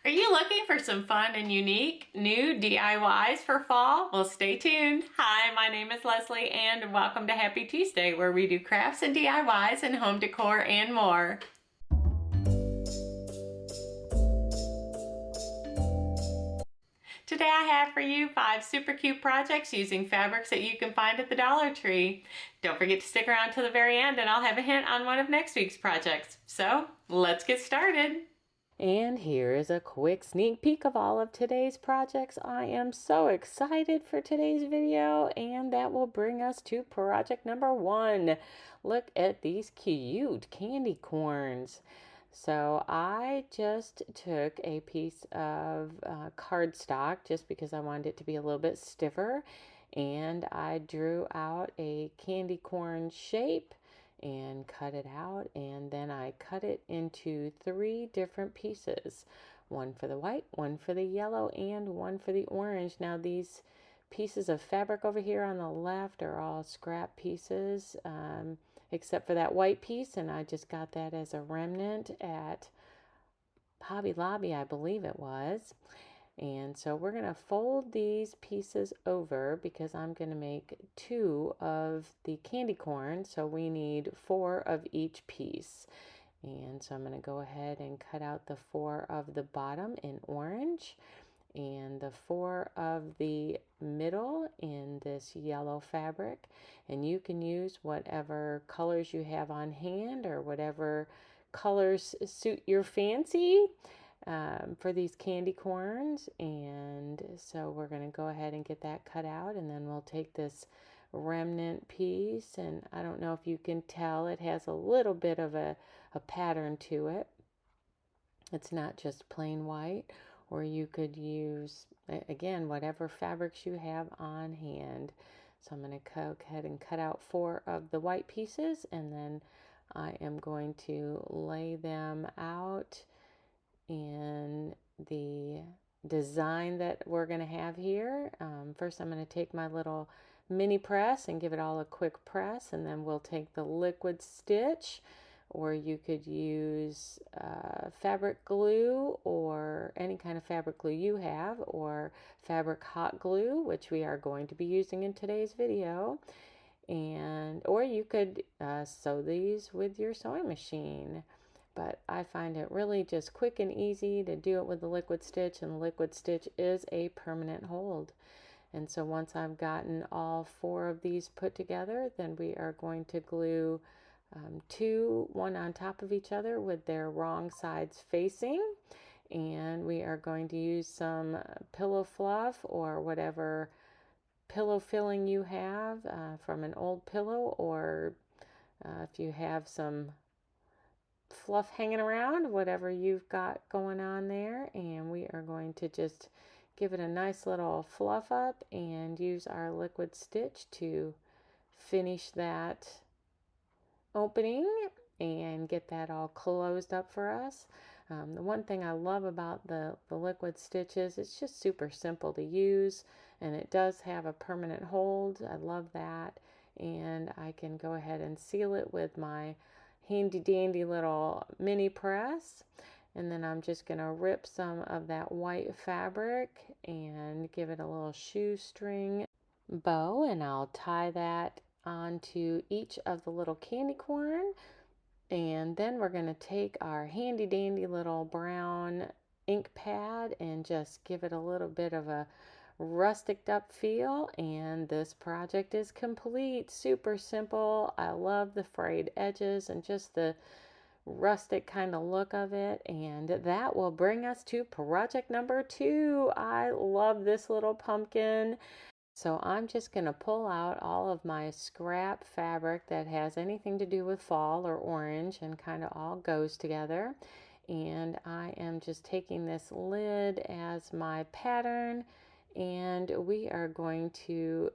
Are you looking for some fun and unique new DIYs for fall? Well, stay tuned. Hi, my name is Leslie and welcome to Happy Tuesday, where we do crafts and DIYs and home decor and more. Today I have for you 5 super cute projects using fabrics that you can find at the Dollar Tree. Don't forget to stick around to the very end and I'll have a hint on one of next week's projects. So let's get started. And here is a quick sneak peek of all of today's projects. I am so excited for today's video, and that will bring us to project number 1. Look at these cute candy corns. So I just took a piece of cardstock just because I wanted it to be a little bit stiffer, and I drew out a candy corn shape and cut it out, and then I cut it into 3 different pieces, one for the white, one for the yellow, and one for the orange. Now these pieces of fabric over here on the left are all scrap pieces, except for that white piece, and I just got that as a remnant at Hobby Lobby, I believe it was. And so we're going to fold these pieces over because I'm going to make 2 of the candy corn. So we need 4 of each piece. And so I'm going to go ahead and cut out the 4 of the bottom in orange and the 4 of the middle in this yellow fabric. And you can use whatever colors you have on hand or whatever colors suit your fancy for these candy corns. And so we're going to go ahead and get that cut out, and then we'll take this remnant piece, and I don't know if you can tell, it has a little bit of a pattern to it. It's not just plain white, or you could use, again, whatever fabrics you have on hand. So I'm going to go ahead and cut out 4 of the white pieces, and then I am going to lay them out in the design that we're going to have here. First I'm going to take my little mini press and give it all a quick press, and then we'll take the liquid stitch, or you could use fabric glue or any kind of fabric glue you have, or fabric hot glue, which we are going to be using in today's video. And or you could sew these with your sewing machine. But I find it really just quick and easy to do it with the liquid stitch, and the liquid stitch is a permanent hold. And so once I've gotten all 4 of these put together, then we are going to glue 2, one on top of each other with their wrong sides facing. And we are going to use some pillow fluff or whatever pillow filling you have from an old pillow, or if you have some fluff hanging around, whatever you've got going on there. And we are going to just give it a nice little fluff up and use our liquid stitch to finish that opening and get that all closed up for us. The one thing I love about the liquid stitch is it's just super simple to use, and it does have a permanent hold. I love that. And I can go ahead and seal it with my handy dandy little mini press, and then I'm just going to rip some of that white fabric and give it a little shoestring bow, and I'll tie that onto each of the little candy corn. And then we're going to take our handy dandy little brown ink pad and just give it a little bit of a rustic up feel, and this project is complete. Super simple. I love the frayed edges and just the rustic kind of look of it. And that will bring us to project number 2. I love this little pumpkin. So I'm just going to pull out all of my scrap fabric that has anything to do with fall or orange and kind of all goes together. And I am just taking this lid as my pattern, and we are going to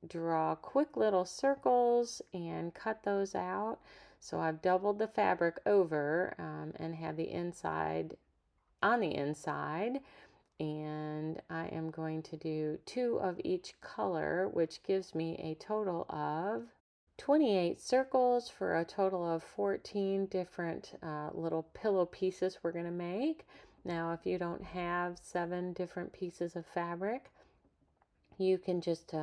draw quick little circles and cut those out. So I've doubled the fabric over and have the inside on the inside, and I am going to do 2 of each color, which gives me a total of 28 circles for a total of 14 different little pillow pieces we're going to make. Now, if you don't have 7 different pieces of fabric, you can just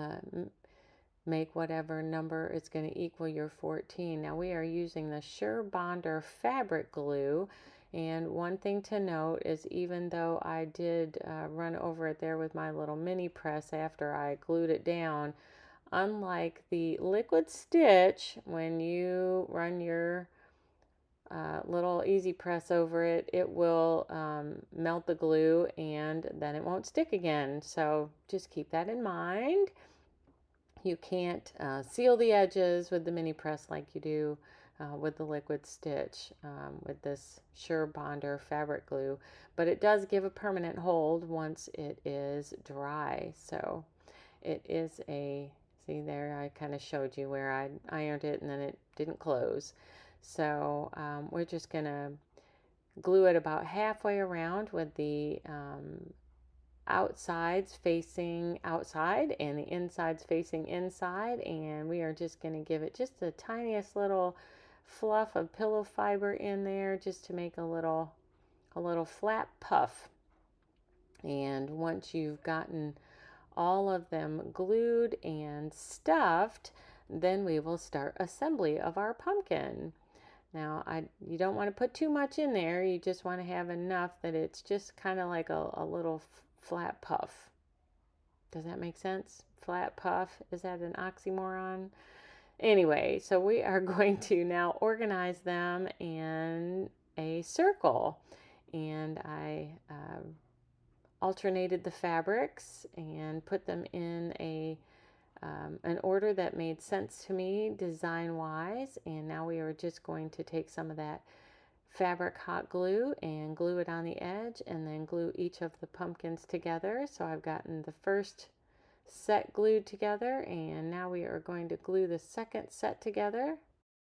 make whatever number is going to equal your 14. Now we are using the Sure Bonder fabric glue, and one thing to note is even though I did run over it there with my little mini press after I glued it down, unlike the liquid stitch, when you run your little easy press over it, it will melt the glue and then it won't stick again. So just keep that in mind. You can't seal the edges with the mini press like you do with the liquid stitch with this Sure Bonder fabric glue, but it does give a permanent hold once it is dry. So it is see there, I kind of showed you where I ironed it and then it didn't close. So we're just going to glue it about halfway around with the outsides facing outside and the insides facing inside, and we are just going to give it just the tiniest little fluff of pillow fiber in there just to make a little flat puff. And once you've gotten all of them glued and stuffed, then we will start assembly of our pumpkin. Now, you don't want to put too much in there. You just want to have enough that it's just kind of like a little flat puff. Does that make sense? Flat puff. Is that an oxymoron? Anyway, so we are going to now organize them in a circle. And I alternated the fabrics and put them in an order that made sense to me design-wise. And now we are just going to take some of that fabric hot glue and glue it on the edge and then glue each of the pumpkins together. So I've gotten the first set glued together, and now we are going to glue the second set together.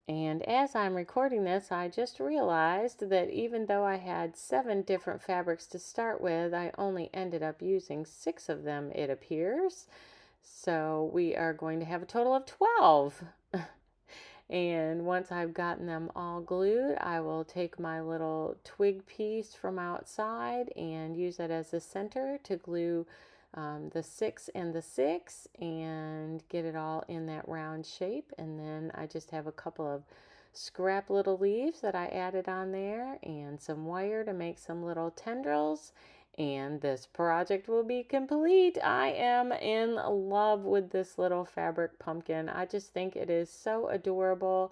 And as I'm recording this, I just realized that even though I had 7 different fabrics to start with, I only ended up using 6 of them, it appears. So we are going to have a total of 12. And once I've gotten them all glued, I will take my little twig piece from outside and use it as a center to glue the 6 and the 6 and get it all in that round shape. And then I just have a couple of scrap little leaves that I added on there and some wire to make some little tendrils. And this project will be complete. I am in love with this little fabric pumpkin. I just think it is so adorable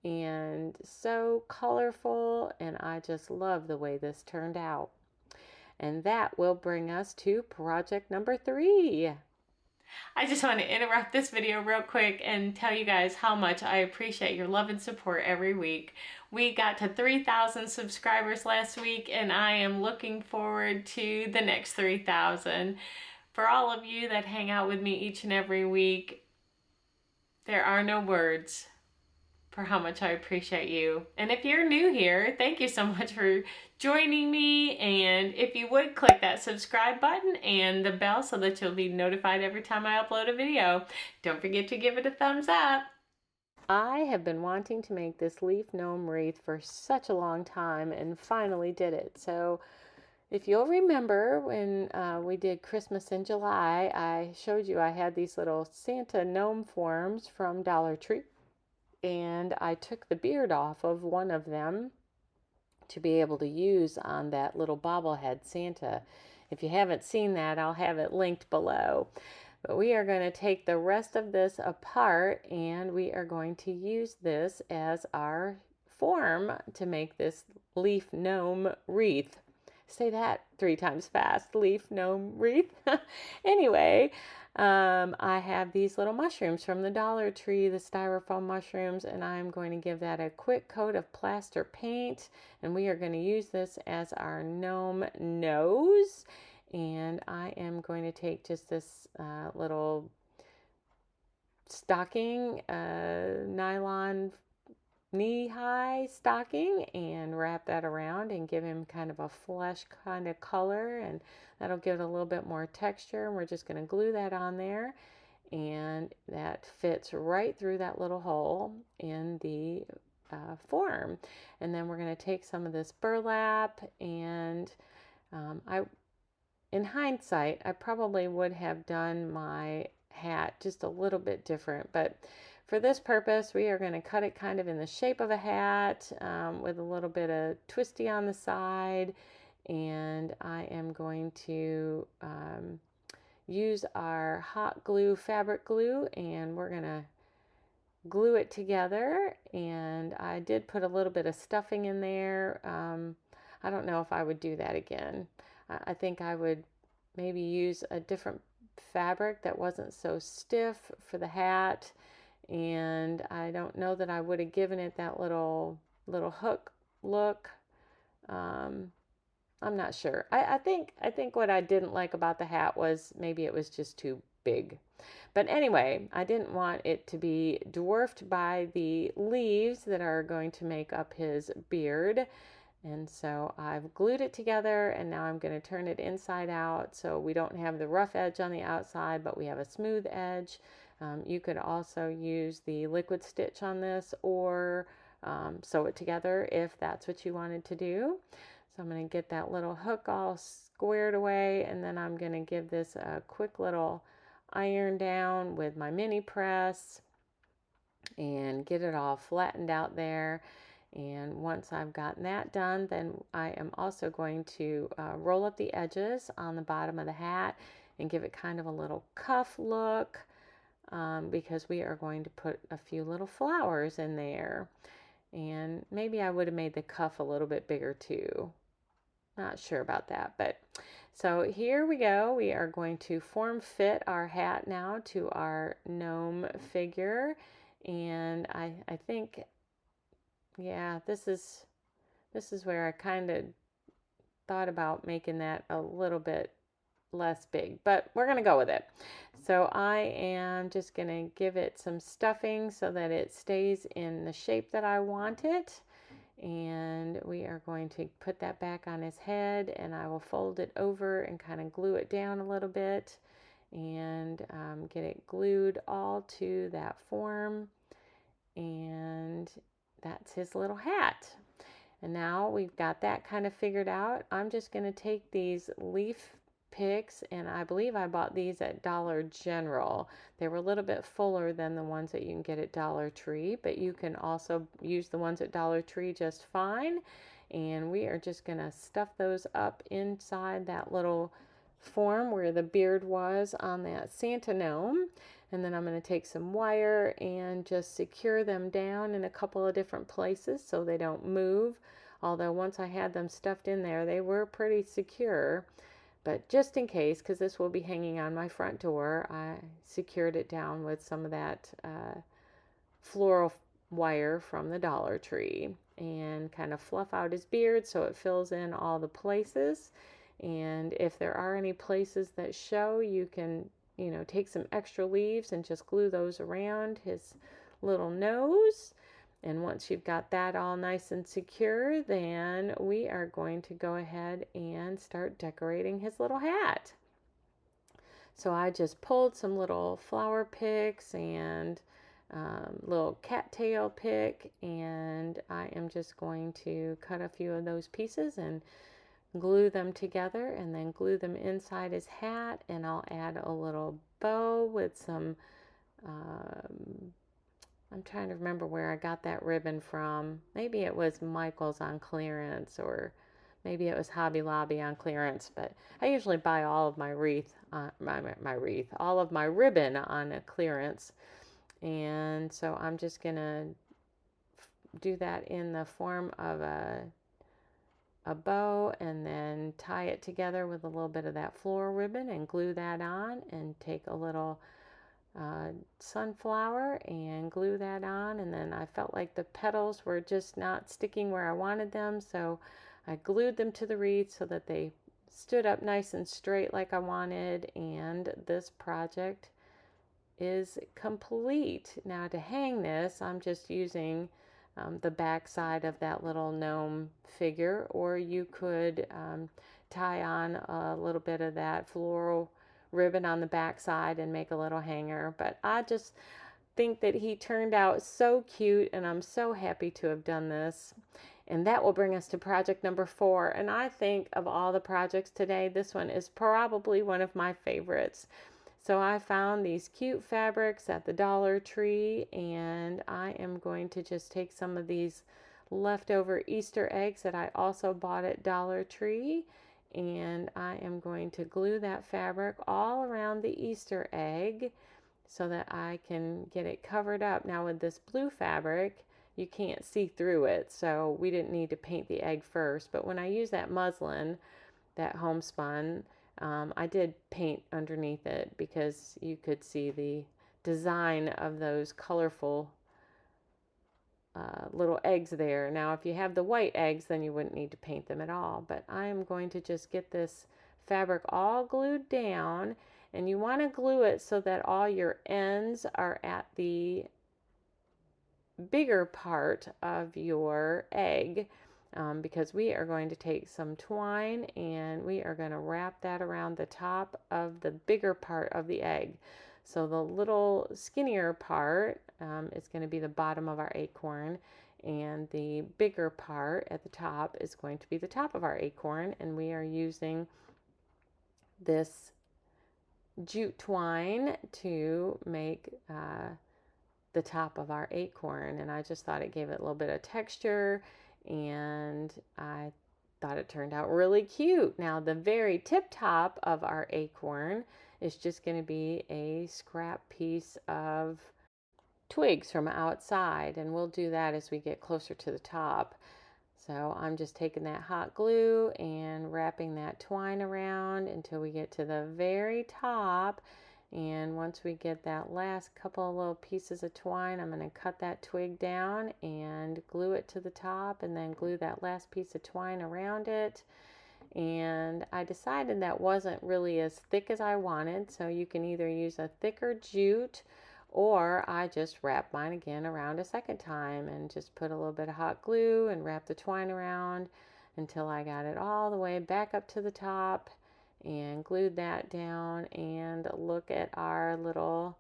and so colorful, and I just love the way this turned out. And that will bring us to project number 3. I just want to interrupt this video real quick and tell you guys how much I appreciate your love and support every week. We got to 3,000 subscribers last week, and I am looking forward to the next 3,000. For all of you that hang out with me each and every week, there are no words for how much I appreciate you. And if you're new here, thank you so much for joining me. And if you would click that subscribe button and the bell so that you'll be notified every time I upload a video. Don't forget to give it a thumbs up. I have been wanting to make this leaf gnome wreath for such a long time and finally did it. So if you'll remember when we did Christmas in July, I showed you I had these little Santa gnome forms from Dollar Tree. And I took the beard off of one of them to be able to use on that little bobblehead Santa. If you haven't seen that, I'll have it linked below. But we are going to take the rest of this apart and we are going to use this as our form to make this leaf gnome wreath. Say that 3 times fast. Leaf gnome wreath. Anyway, I have these little mushrooms from the Dollar Tree, the styrofoam mushrooms, and I'm going to give that a quick coat of plaster paint, and we are going to use this as our gnome nose. And I am going to take just this little stocking, nylon knee-high stocking, and wrap that around and give him kind of a flesh kind of color, and that'll give it a little bit more texture. And we're just going to glue that on there, and that fits right through that little hole in the form. And then we're going to take some of this burlap and In hindsight, I probably would have done my hat just a little bit different, but for this purpose, we are going to cut it kind of in the shape of a hat with a little bit of twisty on the side, and I am going to use our hot glue fabric glue, and we're going to glue it together. And I did put a little bit of stuffing in there. I don't know if I would do that again. I think I would maybe use a different fabric that wasn't so stiff for the hat, and I don't know that I would have given it that little hook look. I'm not sure. I think what I didn't like about the hat was maybe it was just too big. But anyway, I didn't want it to be dwarfed by the leaves that are going to make up his beard. And so I've glued it together, and now I'm going to turn it inside out so we don't have the rough edge on the outside, but we have a smooth edge. You could also use the liquid stitch on this, or sew it together if that's what you wanted to do. So I'm going to get that little hook all squared away, and then I'm going to give this a quick little iron down with my mini press and get it all flattened out there. And once I've gotten that done, then I am also going to roll up the edges on the bottom of the hat and give it kind of a little cuff look, because we are going to put a few little flowers in there. And maybe I would have made the cuff a little bit bigger too. Not sure about that, but so here we go. We are going to form fit our hat now to our gnome figure. And I think, yeah, this is where I kind of thought about making that a little bit less big, but we're going to go with it. So I am just going to give it some stuffing so that it stays in the shape that I want it. And we are going to put that back on his head, and I will fold it over and kind of glue it down a little bit and get it glued all to that form. And that's his little hat. And now we've got that kind of figured out. I'm just going to take these leaf picks, and I believe I bought these at Dollar General. They were a little bit fuller than the ones that you can get at Dollar Tree, but you can also use the ones at Dollar Tree just fine. And we are just going to stuff those up inside that little form where the beard was on that Santa gnome. And then I'm going to take some wire and just secure them down in a couple of different places so they don't move. Although once I had them stuffed in there, they were pretty secure. But just in case, because this will be hanging on my front door, I secured it down with some of that floral wire from the Dollar Tree, and kind of fluff out his beard so it fills in all the places. And if there are any places that show, you can, take some extra leaves and just glue those around his little nose. And once you've got that all nice and secure, then we are going to go ahead and start decorating his little hat. So I just pulled some little flower picks and little cattail pick, and I am just going to cut a few of those pieces and glue them together, and then glue them inside his hat. And I'll add a little bow with some I'm trying to remember where I got that ribbon from. Maybe it was Michael's on clearance, or maybe it was Hobby Lobby on clearance. But I usually buy all of my wreath, all of my ribbon on a clearance. And so I'm just gonna do that in the form of a bow, and then tie it together with a little bit of that floral ribbon and glue that on, and take a little sunflower and glue that on. And then I felt like the petals were just not sticking where I wanted them, so I glued them to the wreath so that they stood up nice and straight like I wanted. And this project is complete. Now to hang this, I'm just using the back side of that little gnome figure, or you could tie on a little bit of that floral ribbon on the back side and make a little hanger. But I just think that he turned out so cute, and I'm so happy to have done this. And that will bring us to project number 4. And I think of all the projects today, this one is probably one of my favorites. So I found these cute fabrics at the Dollar Tree, and I am going to just take some of these leftover Easter eggs that I also bought at Dollar Tree, and I am going to glue that fabric all around the Easter egg so that I can get it covered up. Now with this blue fabric, you can't see through it, so we didn't need to paint the egg first. But when I use that muslin, that homespun, I did paint underneath it because you could see the design of those colorful little eggs there. Now if you have the white eggs, then you wouldn't need to paint them at all. But I am going to just get this fabric all glued down, and you want to glue it so that all your ends are at the bigger part of your egg, because we are going to take some twine and we are going to wrap that around the top of the bigger part of the egg. So the little skinnier part is going to be the bottom of our acorn, and the bigger part at the top is going to be the top of our acorn, and we are using this jute twine to make the top of our acorn. And I just thought it gave it a little bit of texture, and I thought it turned out really cute. Now the very tip top of our acorn is just going to be a scrap piece of twigs from outside, and we'll do that as we get closer to the top. So I'm just taking that hot glue and wrapping that twine around until we get to the very top. And once we get that last couple of little pieces of twine, I'm going to cut that twig down and glue it to the top, and then glue that last piece of twine around it. And I decided that wasn't really as thick as I wanted, so you can either use a thicker jute, or I just wrap mine again around a second time and just put a little bit of hot glue and wrap the twine around until I got it all the way back up to the top and glued that down. And look at our little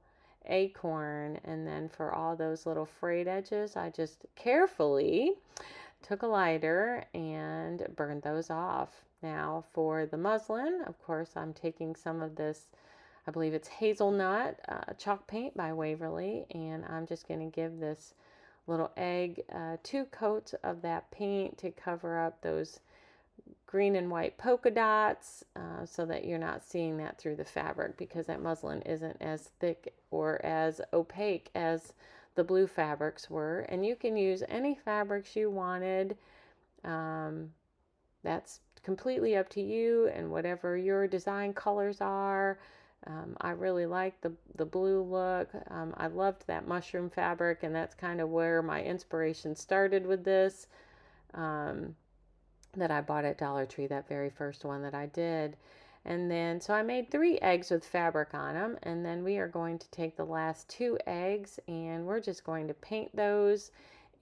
acorn. And then for all those little frayed edges, I just carefully took a lighter and burned those off. Now for the muslin, of course, I'm taking some of this, I believe it's hazelnut chalk paint by Waverly, and I'm just going to give this little egg 2 coats of that paint to cover up those green and white polka dots, so that you're not seeing that through the fabric, because that muslin isn't as thick or as opaque as the blue fabrics were. And you can use any fabrics you wanted. That's completely up to you and whatever your design colors are. I really like the blue look. I loved that mushroom fabric, and that's kind of where my inspiration started with this, that I bought at Dollar Tree, that very first one that I did. And then, so I made 3 eggs with fabric on them, and then we are going to take the last 2 eggs and we're just going to paint those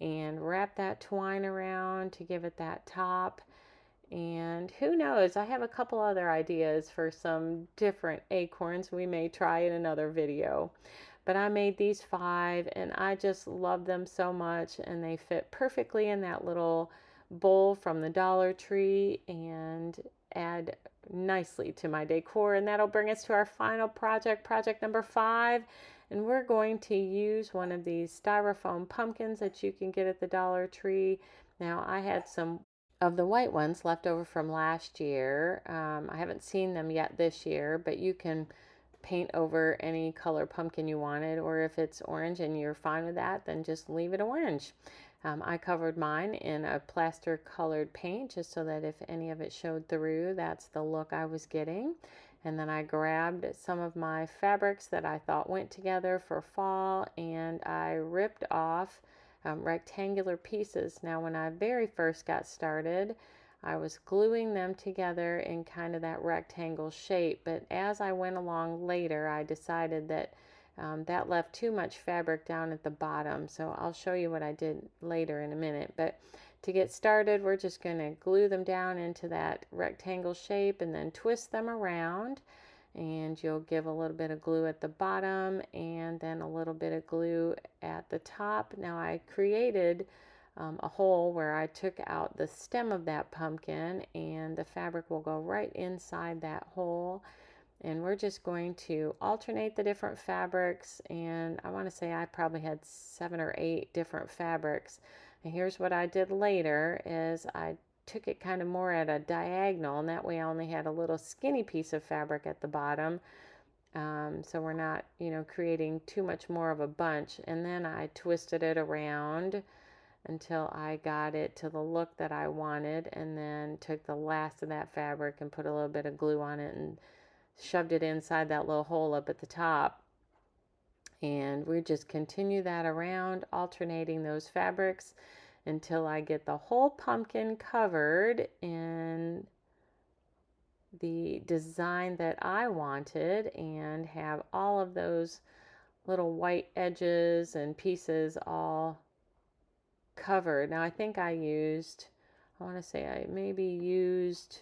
and wrap that twine around to give it that top. And who knows, I have a couple other ideas for some different acorns we may try in another video. But I made these 5 and I just love them so much, and they fit perfectly in that little bowl from the Dollar Tree and add nicely to my decor. And that'll bring us to our final project, project number 5. And we're going to use one of these styrofoam pumpkins that you can get at the Dollar Tree. Now I had some of the white ones left over from last year. I haven't seen them yet this year, but you can paint over any color pumpkin you wanted, or if it's orange and you're fine with that, then just leave it orange. I covered mine in a plaster colored paint just so that if any of it showed through, that's the look I was getting. And then I grabbed some of my fabrics that I thought went together for fall, and I ripped off rectangular pieces. Now when I very first got started, I was gluing them together in kind of that rectangle shape, but as I went along later, I decided that that left too much fabric down at the bottom. So I'll show you what I did later in a minute. But to get started, we're just going to glue them down into that rectangle shape and then twist them around. And you'll give a little bit of glue at the bottom and then a little bit of glue at the top. Now I created a hole where I took out the stem of that pumpkin, and the fabric will go right inside that hole. And we're just going to alternate the different fabrics, and I want to say I probably had 7 or 8 different fabrics. And here's what I did later is I took it kind of more at a diagonal, and that way I only had a little skinny piece of fabric at the bottom, so we're not, creating too much more of a bunch. And then I twisted it around until I got it to the look that I wanted, and then took the last of that fabric and put a little bit of glue on it and shoved it inside that little hole up at the top. And we just continue that around, alternating those fabrics until I get the whole pumpkin covered in the design that I wanted, and have all of those little white edges and pieces all covered. Now I think I want to say I maybe used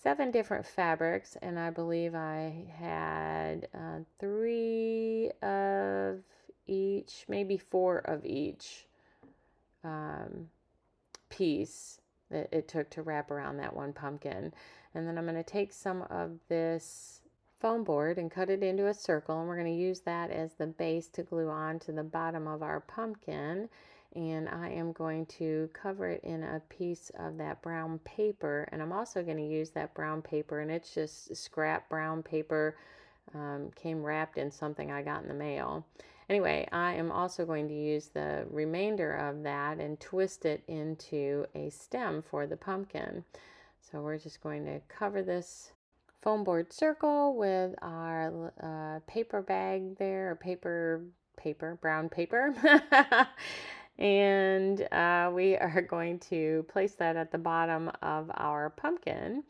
7 different fabrics, and I believe I had 3 of each, maybe 4 of each piece that it took to wrap around that one pumpkin. And then I'm going to take some of this foam board and cut it into a circle, and we're going to use that as the base to glue on to the bottom of our pumpkin. And I am going to cover it in a piece of that brown paper, and I'm also going to use that brown paper, and it's just scrap brown paper, came wrapped in something I got in the mail. Anyway, I am also going to use the remainder of that and twist it into a stem for the pumpkin. So we're just going to cover this foam board circle with our paper bag there, or brown paper. And we are going to place that at the bottom of our pumpkin.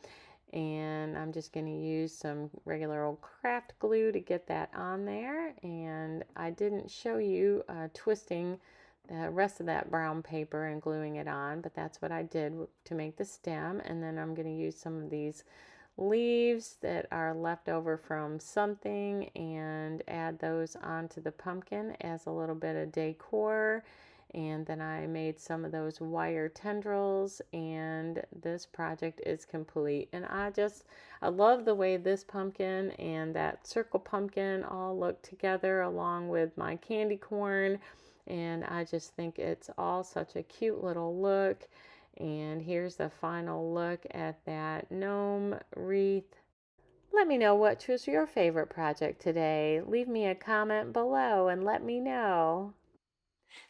And I'm just going to use some regular old craft glue to get that on there. And I didn't show you twisting the rest of that brown paper and gluing it on, but that's what I did to make the stem. And then I'm going to use some of these leaves that are left over from something and add those onto the pumpkin as a little bit of decor. And then I made some of those wire tendrils, and this project is complete. And I love the way this pumpkin and that circle pumpkin all look together along with my candy corn, and I just think it's all such a cute little look. And here's the final look at that gnome wreath. Let me know what was your favorite project today. Leave me a comment below and let me know.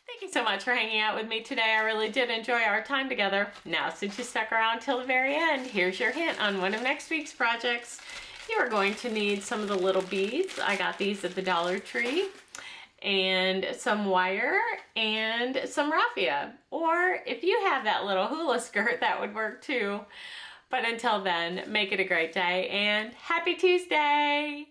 Thank you so much for hanging out with me today. I really did enjoy our time together. Now, since you stuck around till the very end, here's your hint on one of next week's projects. You are going to need some of the little beads. I got these at the Dollar Tree, and some wire and some raffia. Or if you have that little hula skirt, that would work too. But until then, make it a great day and happy Tuesday!